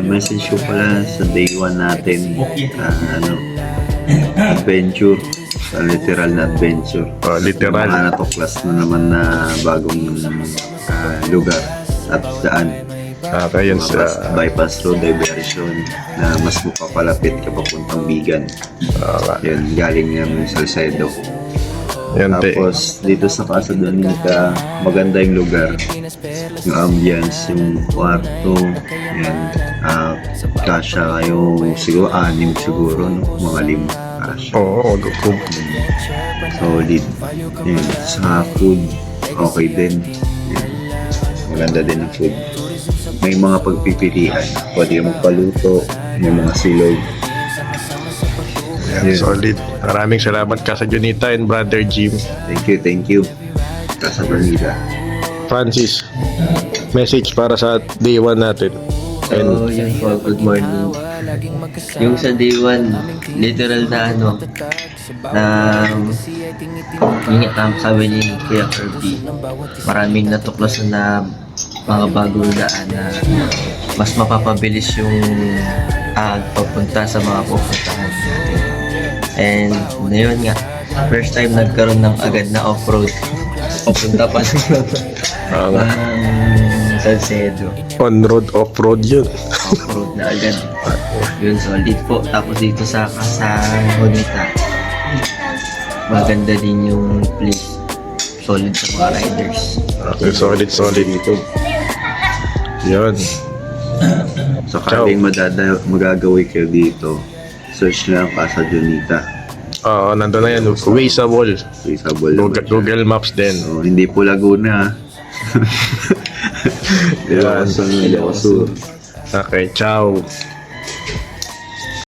Message ko pala sa day 1 natin, adventure, sa literal na adventure. Literal. Mga natuklas na naman na bagong lugar at daan. Kaya yun sa... Bypass road diversion na mas mapapalapit ka papuntang Bigan. Yun, galing naman sa Salcedo. Yan, Tapos dito sa Casa Donita, maganda yung lugar, yung ambience, yung kwarto, yan. Kasya kayo siguro 6 siguro, no? Mga 5 kasya. Oo, Solid. Yan. Sa food, okay din. Yan. Maganda din ang food. May mga pagpipilian. Pwede ka magpaluto, may mga silog. yan, solid. Maraming salamat ka sa Junita and Brother Jim. Thank you. Casa Donita. Francis, message para sa day 1 natin. So, yun po, good morning. Yung sa day 1, literal na yun nga, sabi ni Kuya Kirby, maraming natuklasan na mga bagong daan na mas mapapabilis yung papunta sa mga pupuntahan natin. And ngayon nga, first time nagkaroon ng agad na off-road. Papunta pa ng Salcedo. On-road, off-road yun. Off-road na agad. Yun, solid po. Tapos dito sa Casa Bonita, maganda din yung place. Solid sa mga riders. Okay, solid dito. Yun. Sakaling magagawi kayo dito, search lang Casa Donita. Nandun na yan. Wazeable. Reasonable naman siya. Google Maps din. So, hindi po Laguna. Yan. Ilocos Sur. Okay, ciao.